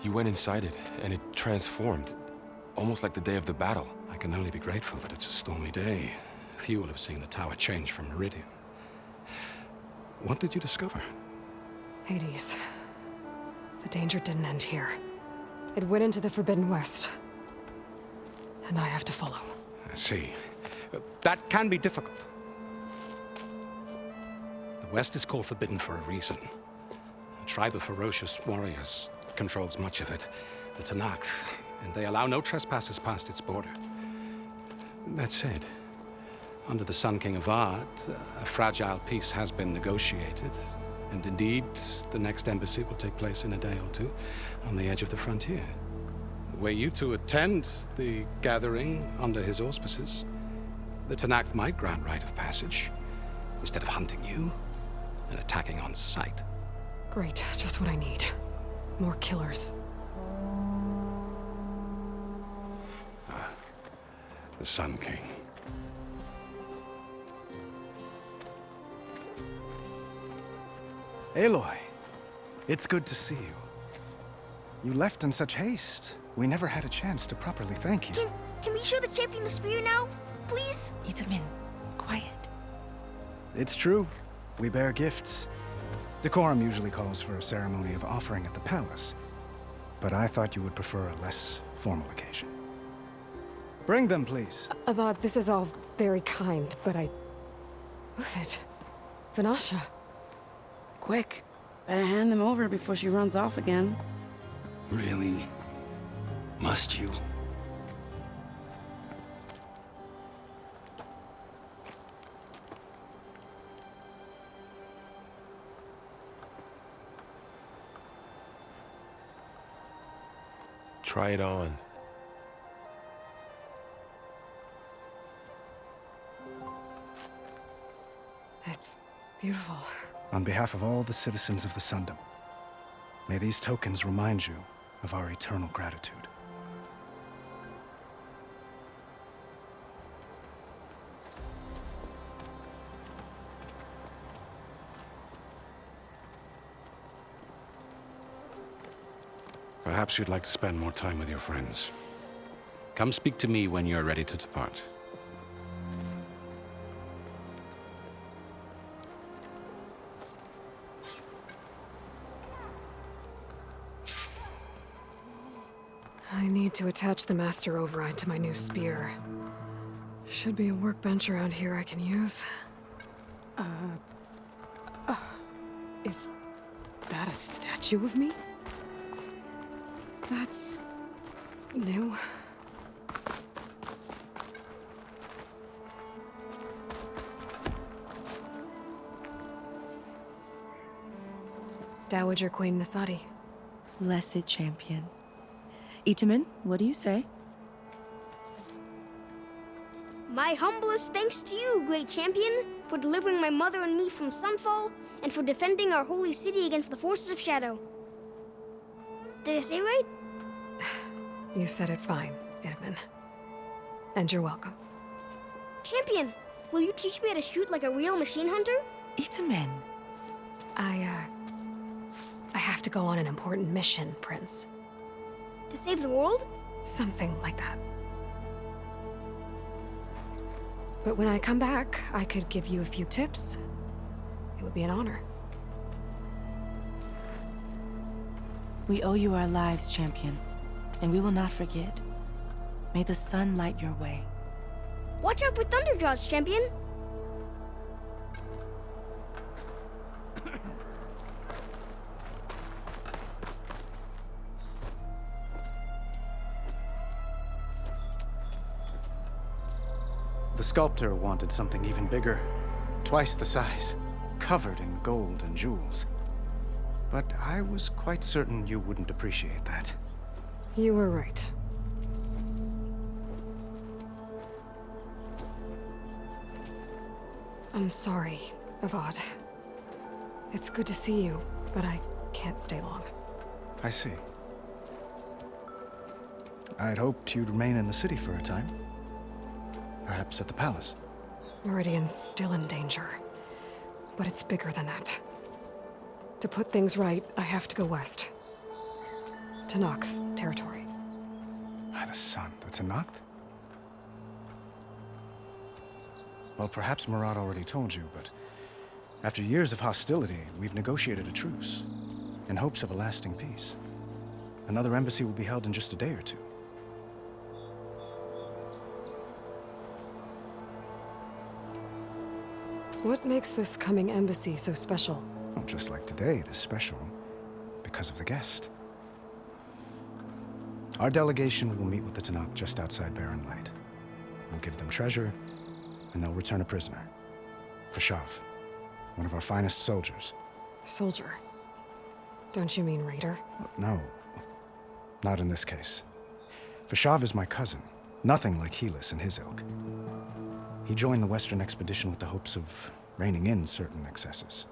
You went inside it, and it transformed. Almost like the day of the battle. I can only be grateful that it's a stormy day. Few will have seen the tower change from Meridian. What did you discover? Hades. The danger didn't end here. It went into the Forbidden West. And I have to follow. I see. That can be difficult. The West is called Forbidden for a reason. A tribe of ferocious warriors controls much of it, the Tenakth, and they allow no trespassers past its border. That said, under the Sun King Avad, a fragile peace has been negotiated, and indeed, the next embassy will take place in a day or two on the edge of the frontier. Were you to attend the gathering under his auspices, the Tenakth might grant right of passage, instead of hunting you and attacking on sight. Great, just what I need. More killers. The Sun King. Aloy, it's good to see you. You left in such haste. We never had a chance to properly thank you. Can we show the champion the spear now? Please? Itamen, quiet. It's true. We bear gifts. Decorum usually calls for a ceremony of offering at the palace, but I thought you would prefer a less formal occasion. Bring them, please. Avad, this is all very kind, but Who's it? Vanasha. Quick. Better hand them over before she runs off again. Really? Must you? Try it on. It's beautiful. On behalf of all the citizens of the Sundom, may these tokens remind you of our eternal gratitude. Perhaps you'd like to spend more time with your friends. Come speak to me when you're ready to depart. I need to attach the Master Override to my new spear. Should be a workbench around here I can use. Is that a statue of me? That's new. Dowager Queen Nasadi. Blessed champion. Itamen, what do you say? My humblest thanks to you, great champion, for delivering my mother and me from Sunfall, and for defending our holy city against the forces of Shadow. Did I say right? You said it fine, Itamen. And you're welcome. Champion, will you teach me how to shoot like a real machine hunter? Itamen. I have to go on an important mission, Prince. To save the world? Something like that. But when I come back, I could give you a few tips. It would be an honor. We owe you our lives, champion, and we will not forget. May the sun light your way. Watch out for Thunderjaws, champion! The sculptor wanted something even bigger, twice the size, covered in gold and jewels. But I was quite certain you wouldn't appreciate that. You were right. I'm sorry, Avad. It's good to see you, but I can't stay long. I see. I'd hoped you'd remain in the city for a time. Perhaps at the palace. Meridian's still in danger, but it's bigger than that. To put things right, I have to go west. Tenakth territory. By the sun, the Tenakth? Well, perhaps Murad already told you, but after years of hostility, we've negotiated a truce in hopes of a lasting peace. Another embassy will be held in just a day or two. What makes this coming embassy so special? Well, just like today, it is special because of the guest. Our delegation will meet with the Tenakth just outside Barren Light. We'll give them treasure, and they'll return a prisoner. Fashav, one of our finest soldiers. Soldier. Don't you mean raider? No, not in this case. Fashav is my cousin, nothing like Helis and his ilk. He joined the Western expedition with the hopes of reining in certain excesses.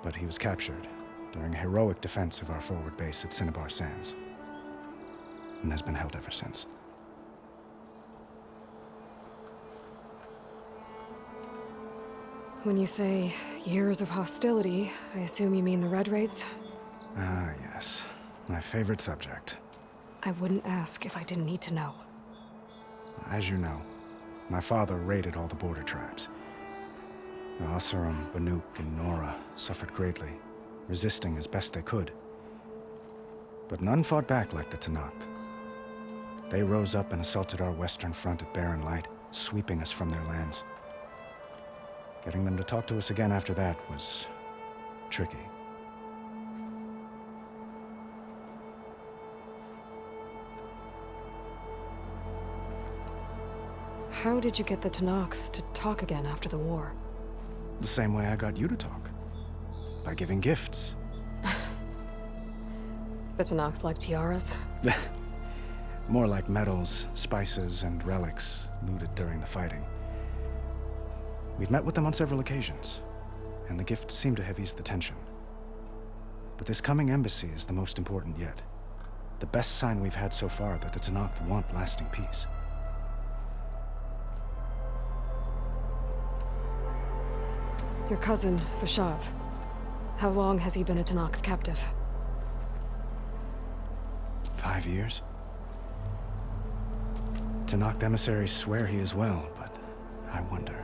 But he was captured during a heroic defense of our forward base at Cinnabar Sands, and has been held ever since. When you say years of hostility, I assume you mean the Red Raids? Ah, yes. My favorite subject. I wouldn't ask if I didn't need to know. As you know, my father raided all the border tribes. The Oseram, Banuk, and Nora suffered greatly, resisting as best they could. But none fought back like the Tenakth. They rose up and assaulted our western front at Barren Light, sweeping us from their lands. Getting them to talk to us again after that was tricky. How did you get the Tenakth to talk again after the war? The same way I got you to talk. By giving gifts. The Tenakth like tiaras? More like medals, spices, and relics looted during the fighting. We've met with them on several occasions, and the gifts seem to have eased the tension. But this coming embassy is the most important yet. The best sign we've had so far that the Tenakth want lasting peace. Your cousin, Fashav. How long has he been a Tenakth captive? 5 years. Tenakth emissaries swear he is well, but I wonder.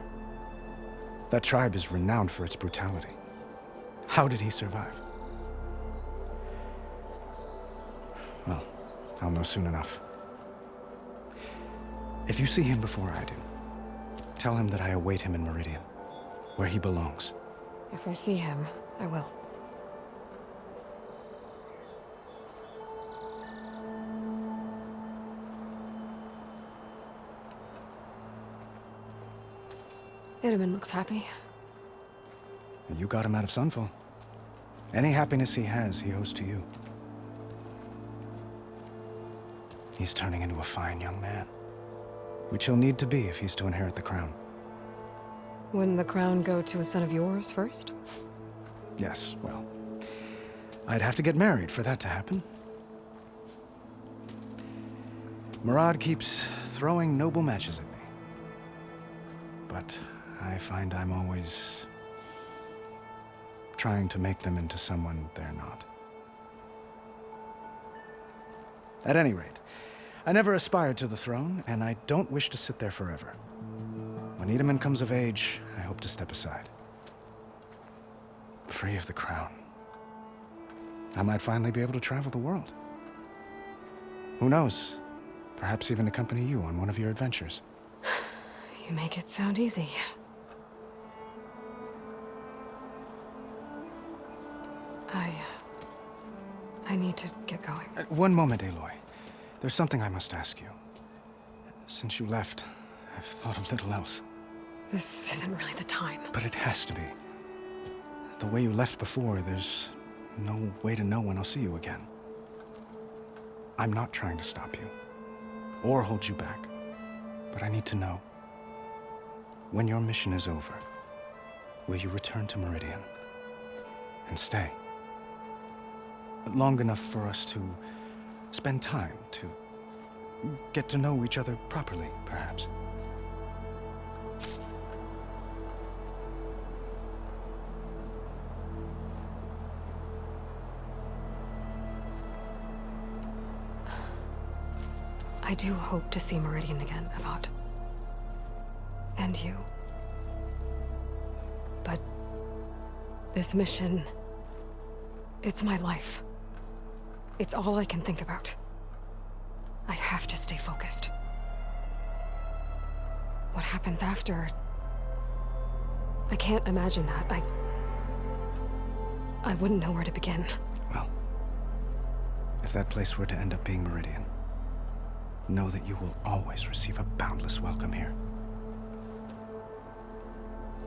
That tribe is renowned for its brutality. How did he survive? Well, I'll know soon enough. If you see him before I do, tell him that I await him in Meridian, where he belongs. If I see him, I will. Itamen looks happy. You got him out of Sunfall. Any happiness he has, he owes to you. He's turning into a fine young man, which he'll need to be if he's to inherit the crown. Wouldn't the crown go to a son of yours first? Yes, well, I'd have to get married for that to happen. Murad keeps throwing noble matches at me. But I find I'm always trying to make them into someone they're not. At any rate, I never aspired to the throne, and I don't wish to sit there forever. When Itamen comes of age, I hope to step aside. Free of the crown. I might finally be able to travel the world. Who knows? Perhaps even accompany you on one of your adventures. You make it sound easy. I need to get going. One moment, Aloy. There's something I must ask you. Since you left, I've thought of little else. This isn't really the time. But it has to be. The way you left before, there's no way to know when I'll see you again. I'm not trying to stop you, or hold you back. But I need to know. When your mission is over, will you return to Meridian? And stay? Long enough for us to spend time, to get to know each other properly, perhaps. I do hope to see Meridian again, Avad. And you. But this mission, it's my life. It's all I can think about. I have to stay focused. What happens after? I can't imagine that. I wouldn't know where to begin. Well, if that place were to end up being Meridian, know that you will always receive a boundless welcome here.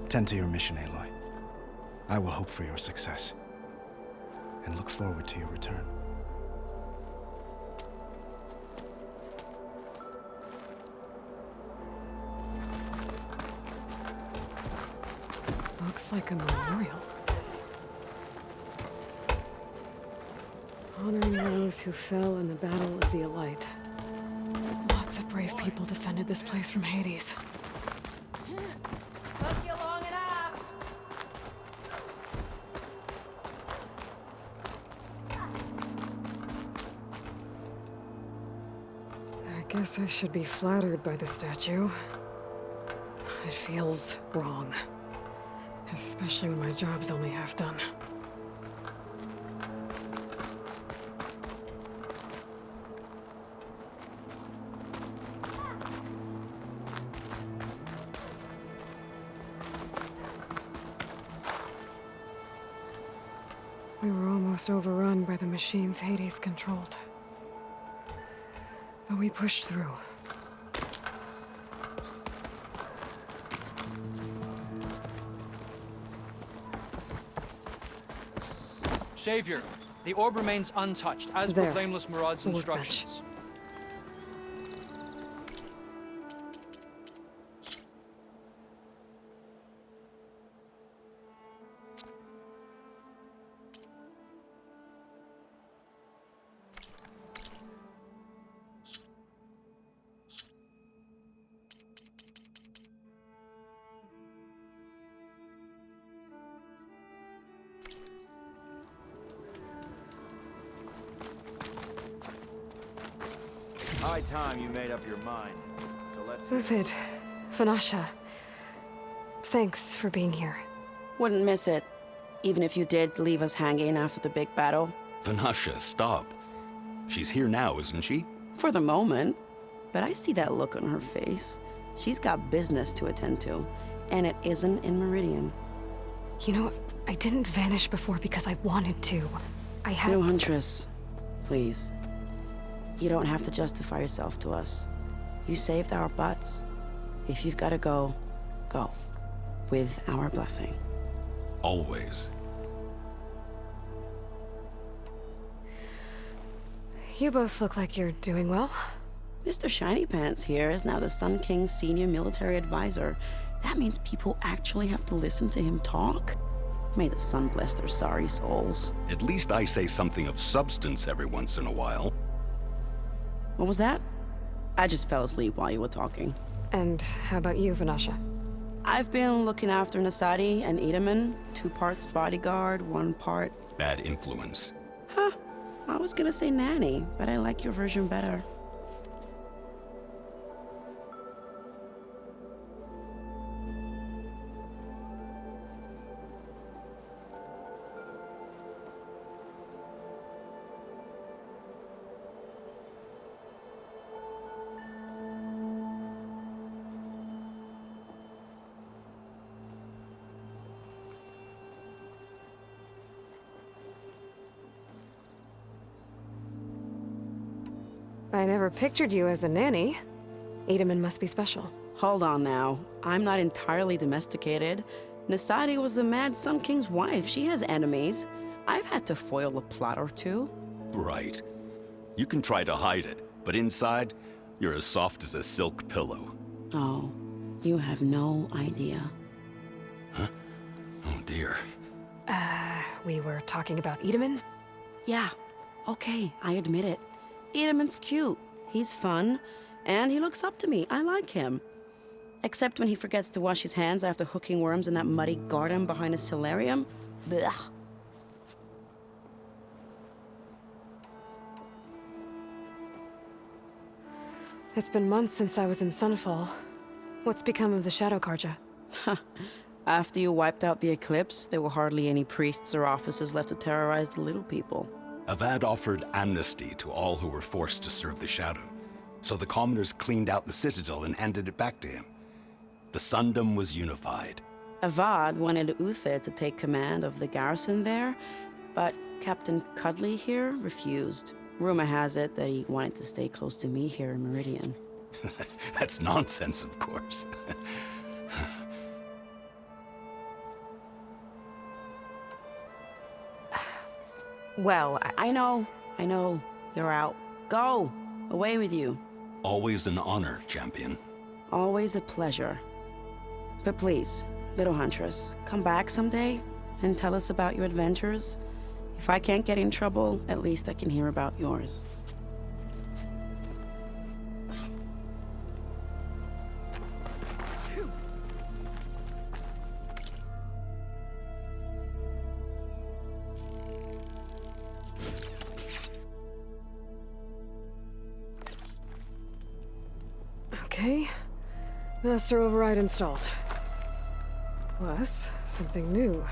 Tend to your mission, Aloy. I will hope for your success, and look forward to your return. Looks like a memorial. Honoring those who fell in the Battle of the Elite. Lots of brave people defended this place from Hades. Took you long enough. I guess I should be flattered by the statue. It feels wrong. Especially when my job's only half done. We were almost overrun by the machines Hades controlled. But we pushed through. Savior, the orb remains untouched, as per There. Blameless Murad's Workbench. instructions. High time you made up your mind. So let's... Uthid, Vanasha, thanks for being here. Wouldn't miss it, even if you did leave us hanging after the big battle. Vanasha, stop. She's here now, isn't she? For the moment. But I see that look on her face. She's got business to attend to, and it isn't in Meridian. You know, I didn't vanish before because I wanted to. I had... No, Huntress. Please. You don't have to justify yourself to us. You saved our butts. If you've got to go, go. With our blessing. Always. You both look like you're doing well. Mr. Shiny Pants here is now the Sun King's senior military advisor. That means people actually have to listen to him talk? May the sun bless their sorry souls. At least I say something of substance every once in a while. What was that? I just fell asleep while you were talking. And how about you, Vanasha? I've been looking after Nasadi and Edaman. 2 parts bodyguard, 1 part... Bad influence. Huh. I was gonna say nanny, but I like your version better. I never pictured you as a nanny. Edaman must be special. Hold on now. I'm not entirely domesticated. Nasadi was the Mad Sun King's wife. She has enemies. I've had to foil a plot or 2. Right. You can try to hide it, but inside, you're as soft as a silk pillow. Oh, you have no idea. Huh? Oh dear. We were talking about Edaman? Yeah, okay, I admit it. Edaman's cute. He's fun, and he looks up to me. I like him. Except when he forgets to wash his hands after hooking worms in that muddy garden behind a solarium. Blech. It's been months since I was in Sunfall. What's become of the Shadow Carja? After you wiped out the Eclipse, there were hardly any priests or officers left to terrorize the little people. Avad offered amnesty to all who were forced to serve the Shadow. So the commoners cleaned out the Citadel and handed it back to him. The Sundom was unified. Avad wanted Uther to take command of the garrison there, but Captain Cudley here refused. Rumor has it that he wanted to stay close to me here in Meridian. That's nonsense, of course. Well, I know. You're out. Go! Away with you. Always an honor, champion. Always a pleasure. But please, little Huntress, come back someday and tell us about your adventures. If I can't get in trouble, at least I can hear about yours. Okay. Master Override installed. Plus, something new.